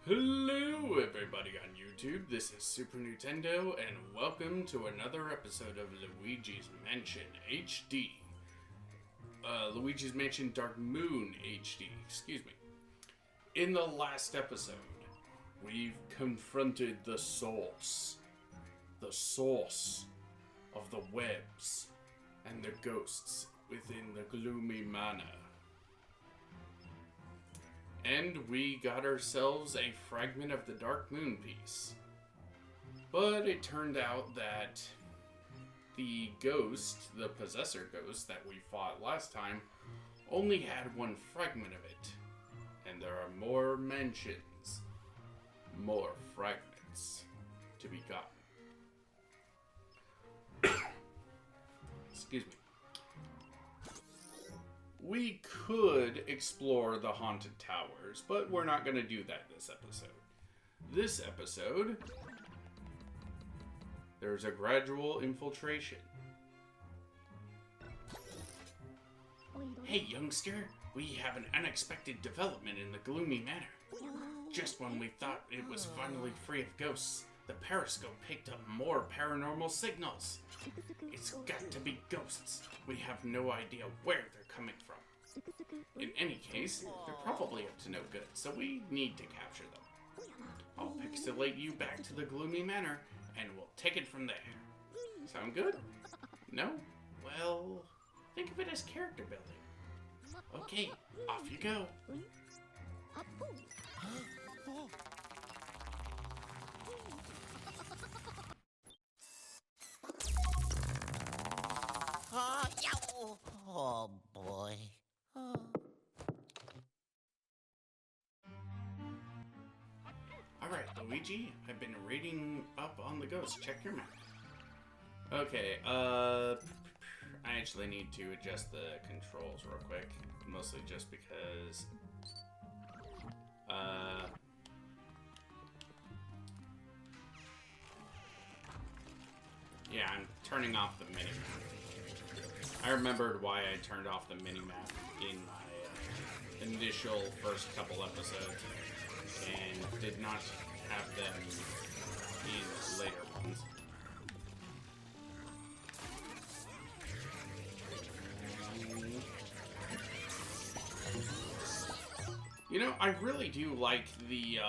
Hello everybody on YouTube, this is Super Nintendo, and welcome to another episode of Luigi's Mansion HD. Luigi's Mansion Dark Moon HD, excuse me. In the last episode, we've confronted the source of the webs and the ghosts within the gloomy manor. And we got ourselves a fragment of the Dark Moon piece. But it turned out that the ghost, the possessor ghost that we fought last time, only had one fragment of it. And there are more mansions, more fragments to be gotten. Excuse me. We could explore the haunted towers, but we're not going to do that this episode. This episode, there's a gradual infiltration. Hey youngster, we have an unexpected development in the gloomy manor. Just when we thought it was finally free of ghosts, the periscope picked up more paranormal signals. It's got to be ghosts. We have no idea where they're coming from. In any case, they're probably up to no good, so we need to capture them. I'll pixelate you back to the gloomy manor, and we'll take it from there. Sound good? No? Well, think of it as character building. Okay, off you go. Oh boy. Alright, Luigi, I've been reading up on the ghosts. Check your map. Okay, I actually need to adjust the controls real quick. Mostly just because... yeah, I'm turning off the minimap. I remembered why I turned off the minimap in my initial first couple episodes and did not have them in later ones. You know, I really do like the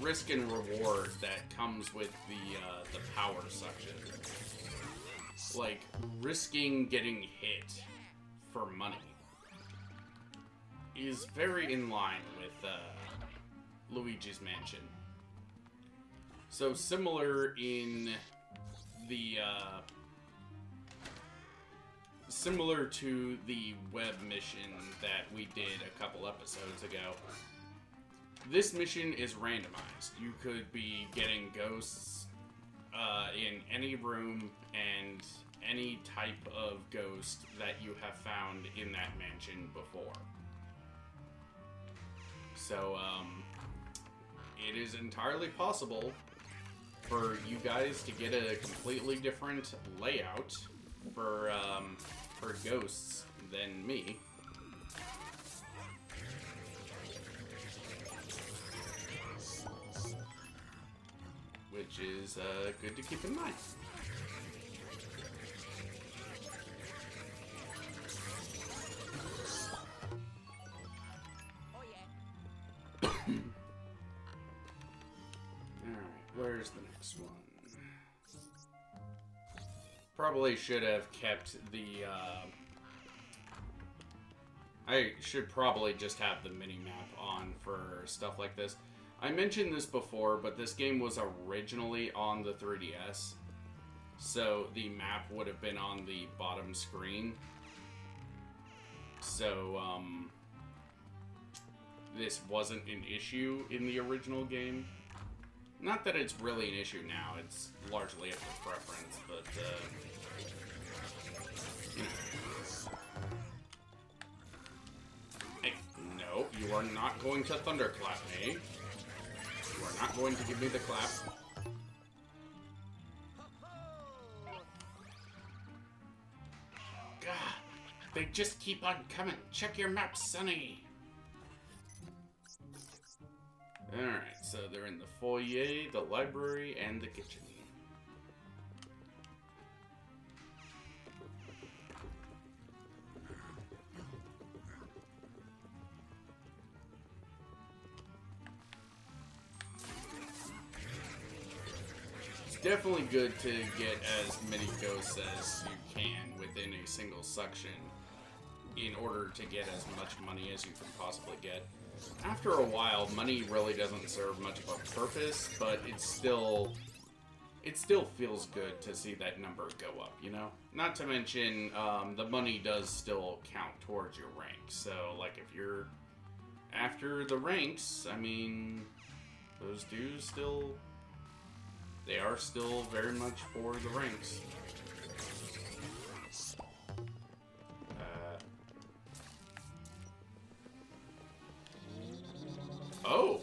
risk and reward that comes with the power suction. Like, risking getting hit for money is very in line with Luigi's Mansion. So similar in the similar to the web mission that we did a couple episodes ago. This mission is randomized. You could be getting ghosts in any room and any type of ghost that you have found in that mansion before. So, it is entirely possible for you guys to get a completely different layout for ghosts than me. Which is good to keep in mind. Alright, where's the next one? Probably should have kept the, I should probably just have the mini-map on for stuff like this. I mentioned this before, but this game was originally on the 3DS, so the map would have been on the bottom screen. So, this wasn't an issue in the original game. Not that it's really an issue now, it's largely up to preference, but, you know. Hey, no, you are not going to thunderclap me. You are not going to give me the clap. God, they just keep on coming. Check your map, Sonny. Alright, so they're in the foyer, the library, and the kitchen. It's definitely good to get as many ghosts as you can within a single section in order to get as much money as you can possibly get. After a while, money really doesn't serve much of a purpose, but it still feels good to see that number go up, you know? Not to mention, the money does still count towards your rank. So, like, if you're after the ranks, I mean, those dues still, they are still very much for the ranks. Oh!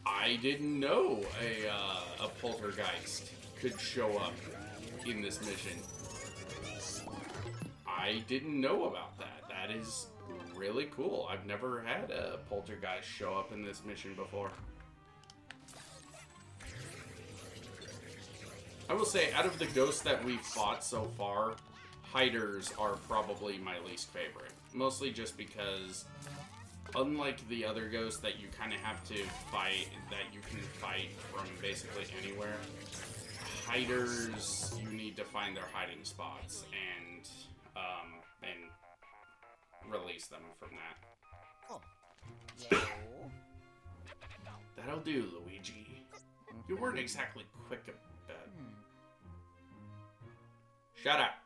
I didn't know a poltergeist could show up in this mission. I didn't know about that. That is really cool. I've never had a poltergeist show up in this mission before. I will say, out of the ghosts that we've fought so far, hiders are probably my least favorite. Mostly just because, unlike the other ghosts that you kind of have to fight, that you can fight from basically anywhere, hiders, you need to find their hiding spots and release them from that. Oh. Yeah. That'll do, Luigi. You weren't exactly quick about... Shut up!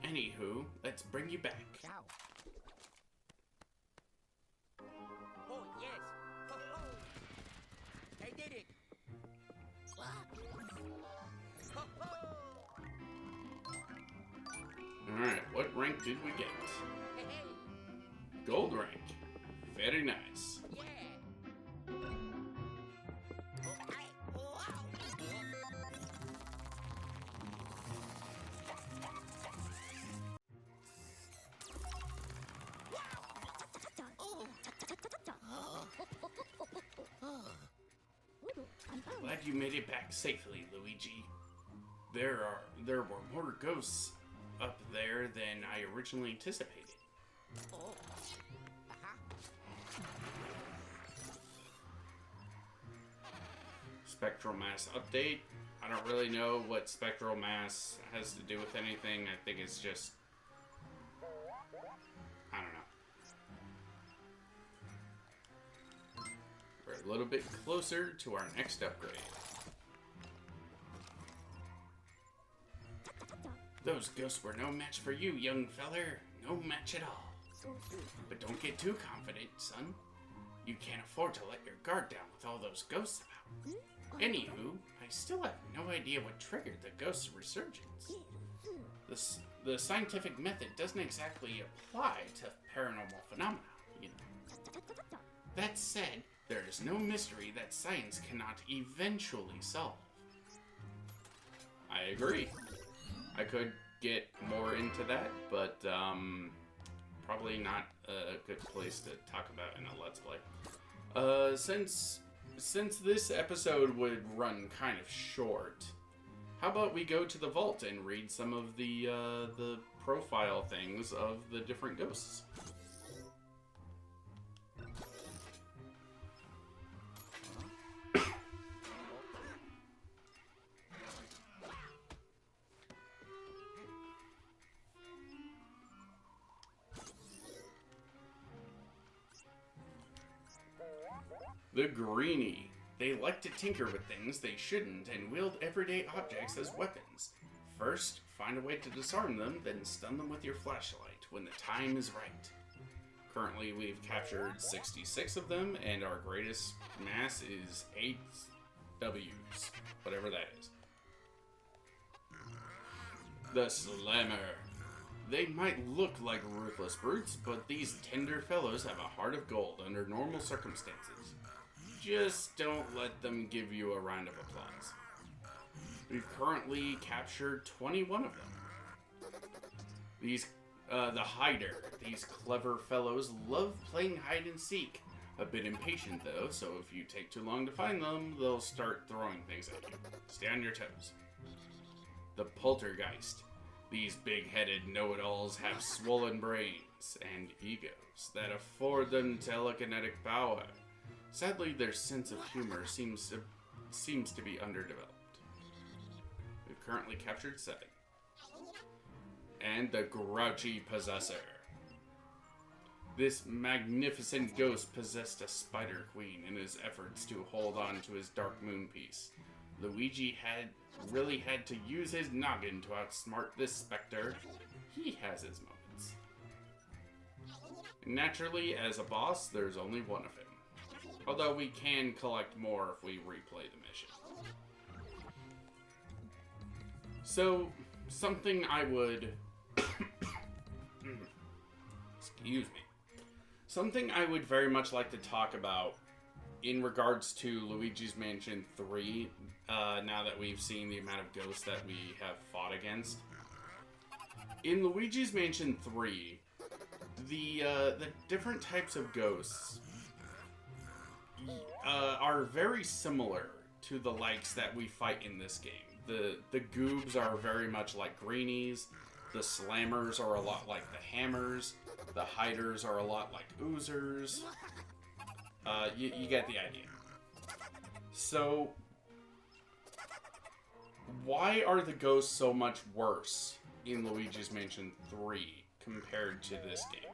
Anywho, let's bring you back. Ciao. Oh, yes. Ho, ho. I did it. What? Ho, ho. Alright, what rank did we get? Hey, hey. Gold rank. Very nice. Yeah. Oh, I, wow. Glad you made it back safely, Luigi. There were more ghosts up there than I originally anticipated. Oh. Spectral mass update. I don't really know what spectral mass has to do with anything. I think it's just... I don't know. We're a little bit closer to our next upgrade. Those ghosts were no match for you, young feller. No match at all. But don't get too confident, son. You can't afford to let your guard down with all those ghosts about. Anywho, I still have no idea what triggered the ghost's resurgence. The scientific method doesn't exactly apply to paranormal phenomena, you know. That said, there is no mystery that science cannot eventually solve. I agree. I could get more into that, but probably not a good place to talk about in a Let's Play. Since this episode would run kind of short, how about we go to the vault and read some of the profile things of the different ghosts? The Greenie. They like to tinker with things they shouldn't and wield everyday objects as weapons. First, find a way to disarm them, then stun them with your flashlight when the time is right. Currently, we've captured 66 of them, and our greatest mass is 8 W's, whatever that is. The Slammer. They might look like ruthless brutes, but these tender fellows have a heart of gold under normal circumstances. Just don't let them give you a round of applause. We've currently captured 21 of them. The Hider. These clever fellows love playing hide and seek, A bit impatient though, so if you take too long to find them, they'll start throwing things at you. Stay on your toes. The poltergeist. These big-headed know-it-alls have swollen brains and egos that afford them telekinetic power. Sadly, their sense of humor seems to be underdeveloped. We've currently captured 7. And the grouchy possessor. This magnificent ghost possessed a spider queen in his efforts to hold on to his dark moon piece. Luigi really had to use his noggin to outsmart this specter. He has his moments. Naturally, as a boss, there's only one of him. Although we can collect more if we replay the mission. So, something I would... Excuse me. Something I would very much like to talk about in regards to Luigi's Mansion 3, now that we've seen the amount of ghosts that we have fought against. In Luigi's Mansion 3, the different types of ghosts are very similar to the likes that we fight in this game. The goobs are very much like greenies, the slammers are a lot like the hammers, the hiders are a lot like oozers. You get the idea. So, why are the ghosts so much worse in Luigi's Mansion 3 compared to this game?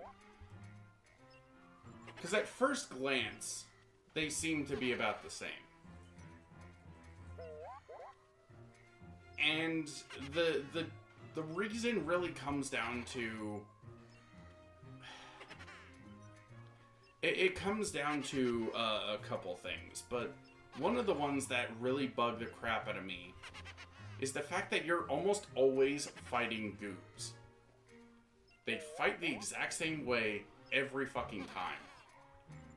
Because at first glance, they seem to be about the same. And the reason really comes down to... It comes down to a couple things, but one of the ones that really bug the crap out of me is the fact that you're almost always fighting goobs. They fight the exact same way every fucking time.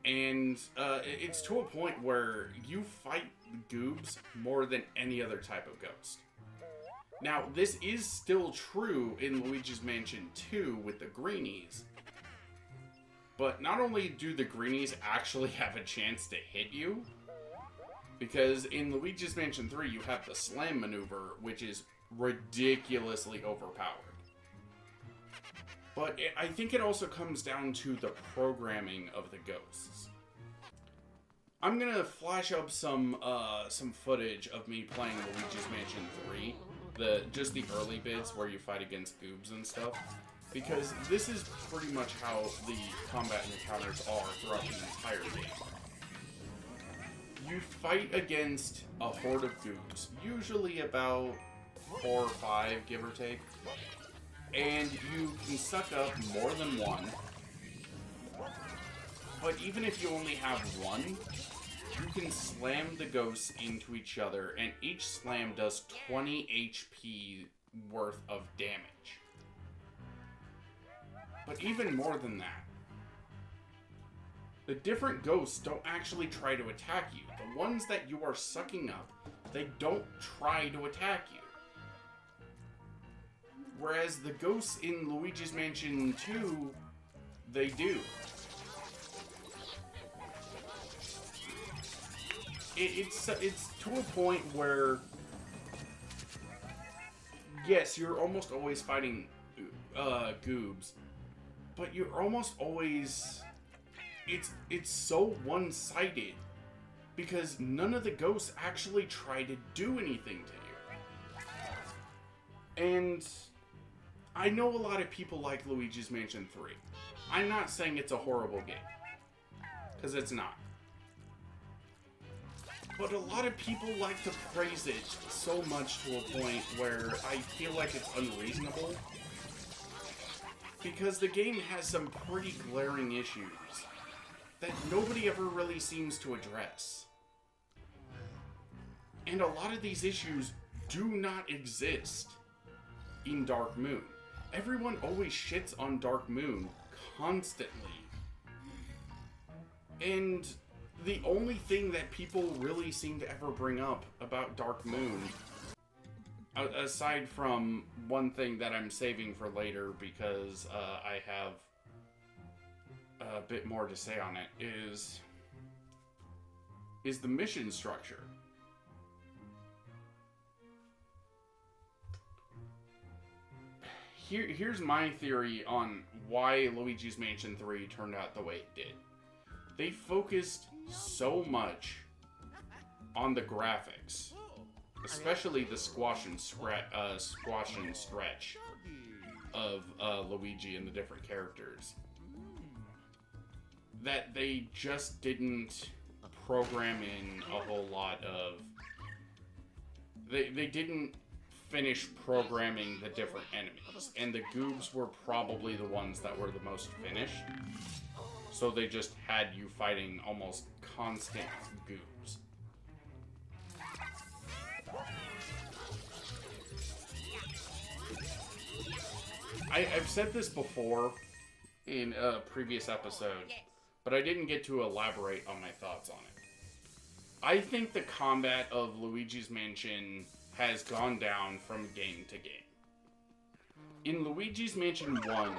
And it's to a point where you fight goobs more than any other type of ghost. Now, this is still true in Luigi's Mansion 2 with the greenies. But not only do the greenies actually have a chance to hit you, because in Luigi's Mansion 3 you have the slam maneuver, which is ridiculously overpowered. But I think it also comes down to the programming of the ghosts. I'm gonna flash up some footage of me playing Luigi's Mansion 3, just the early bits where you fight against goobs and stuff. Because this is pretty much how the combat encounters are throughout the entire game. You fight against a horde of goobs, usually about 4 or 5, give or take. And you can suck up more than one. But even if you only have one, you can slam the ghosts into each other, and each slam does 20 HP worth of damage. But even more than that, the different ghosts don't actually try to attack you. The ones that you are sucking up, they don't try to attack you. Whereas the ghosts in Luigi's Mansion 2, they do. It's to a point where, yes, you're almost always fighting goobs. But you're almost always... It's so one-sided. Because none of the ghosts actually try to do anything to you. And I know a lot of people like Luigi's Mansion 3. I'm not saying it's a horrible game. Because it's not. But a lot of people like to praise it so much to a point where I feel like it's unreasonable. Because the game has some pretty glaring issues that nobody ever really seems to address. And a lot of these issues do not exist in Dark Moon. Everyone always shits on Dark Moon constantly. And the only thing that people really seem to ever bring up about Dark Moon, aside from one thing that I'm saving for later because I have a bit more to say on it, is is the mission structure. Here's my theory on why Luigi's Mansion 3 turned out the way it did. They focused so much on the graphics, especially the squash and stretch of Luigi and the different characters, that they just didn't program in a whole lot of... They didn't finish programming the different enemies, and the goobs were probably the ones that were the most finished, so they just had you fighting almost constant goobs. I've said this before in a previous episode, but I didn't get to elaborate on my thoughts on it. I think the combat of Luigi's Mansion has gone down from game to game. In Luigi's Mansion 1,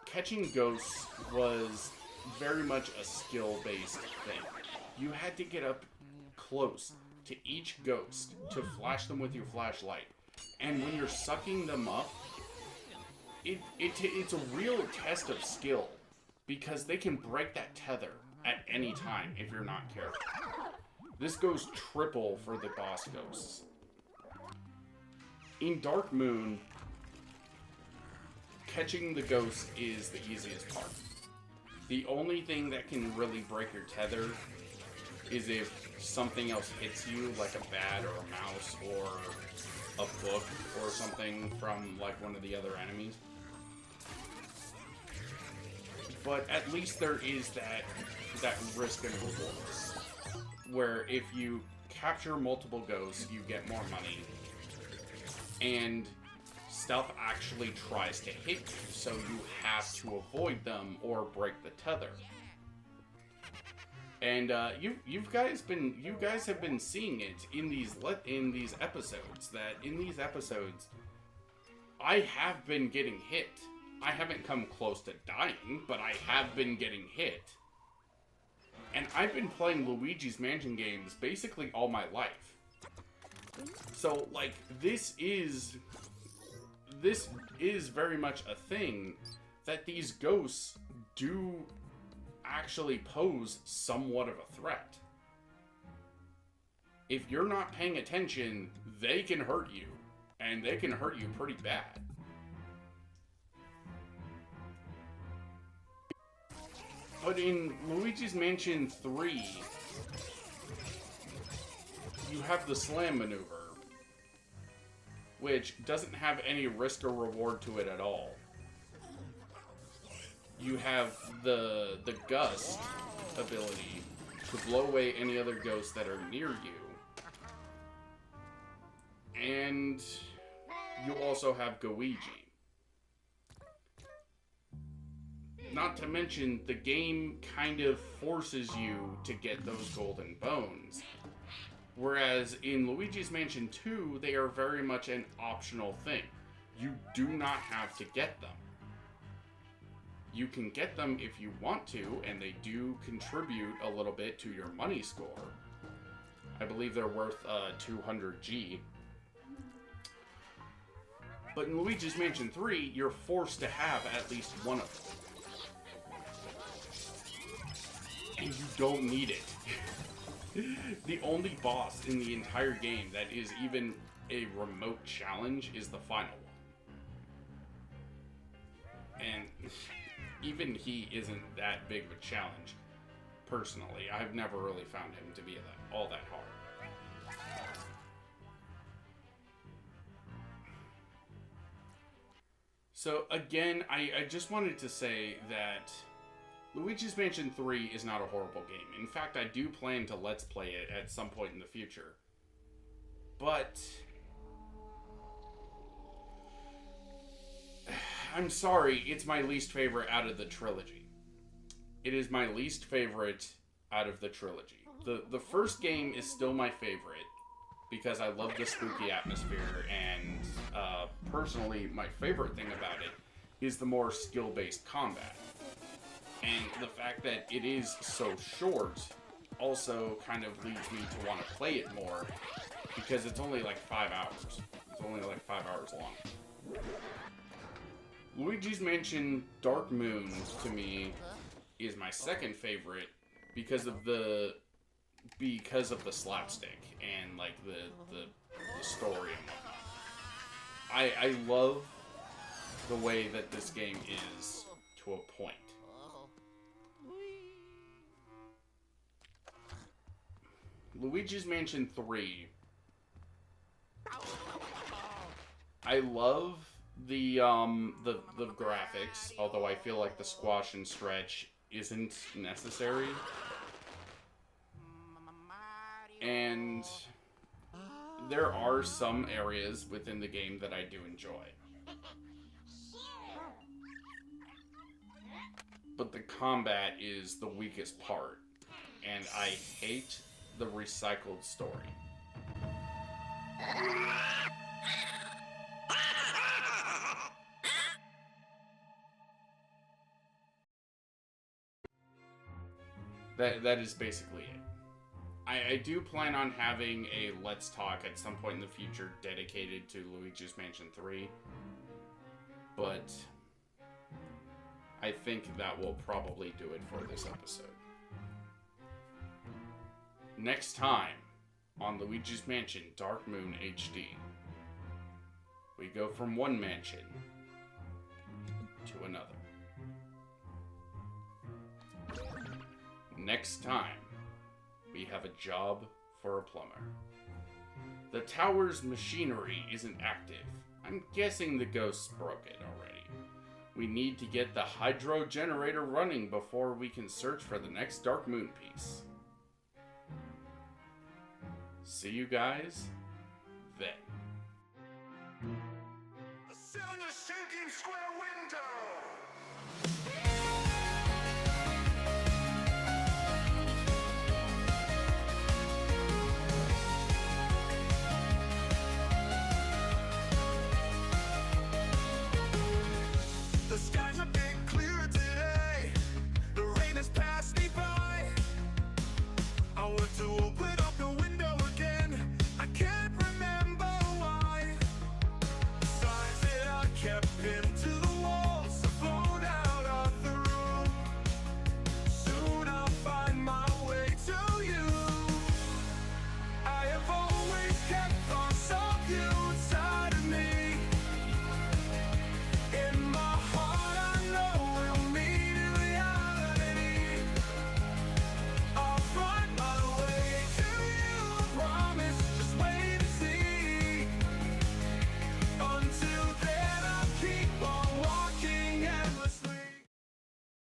catching ghosts was very much a skill-based thing. You had to get up close to each ghost to flash them with your flashlight. And when you're sucking them up, it's a real test of skill, because they can break that tether at any time if you're not careful. This goes triple for the boss ghosts. In Dark Moon, catching the ghost is the easiest part. The only thing that can really break your tether is if something else hits you, like a bat or a mouse or a book or something from like one of the other enemies. But at least there is that risk and reward, where if you capture multiple ghosts, you get more money, and stealth actually tries to hit you, so you have to avoid them or break the tether. And you guys have been seeing it in these episodes. That in these episodes, I have been getting hit. I haven't come close to dying, but I have been getting hit. And I've been playing Luigi's Mansion games basically all my life. So, like, this is very much a thing, that these ghosts do actually pose somewhat of a threat. If you're not paying attention, they can hurt you, and they can hurt you pretty bad. But in Luigi's Mansion 3, you have the slam maneuver, which doesn't have any risk or reward to it at all. You have the gust ability to blow away any other ghosts that are near you. And you also have Luigi. Not to mention, the game kind of forces you to get those golden bones. Whereas in Luigi's Mansion 2, they are very much an optional thing. You do not have to get them. You can get them if you want to, and they do contribute a little bit to your money score. I believe they're worth 200G. But in Luigi's Mansion 3, you're forced to have at least one of them. And you don't need it. The only boss in the entire game that is even a remote challenge is the final one. And even he isn't that big of a challenge, personally. I've never really found him to be all that hard. So again, I just wanted to say that Luigi's Mansion 3 is not a horrible game. In fact, I do plan to Let's Play it at some point in the future. But I'm sorry, it's my least favorite out of the trilogy. It is my least favorite out of the trilogy. The first game is still my favorite because I love the spooky atmosphere, and personally, my favorite thing about it is the more skill-based combat. And the fact that it is so short also kind of leads me to want to play it more, because it's only like 5 hours. It's only like 5 hours long. Luigi's Mansion Dark Moon, to me, is my second favorite because of the slapstick and like the story and whatnot. I love the way that this game is to a point. Luigi's Mansion 3. I love the graphics, although I feel like the squash and stretch isn't necessary. And there are some areas within the game that I do enjoy. But the combat is the weakest part, and I hate the recycled story. That is basically it. I do plan on having a Let's Talk at some point in the future dedicated to Luigi's Mansion 3, but I think that will probably do it for this episode. Next time on Luigi's Mansion Dark Moon HD, we go from one mansion to another. Next time, we have a job for a plumber. The tower's machinery isn't active. I'm guessing the ghosts broke it already. We need to get the hydro generator running before we can search for the next Dark Moon piece. See you guys then. Selling a sinking square window!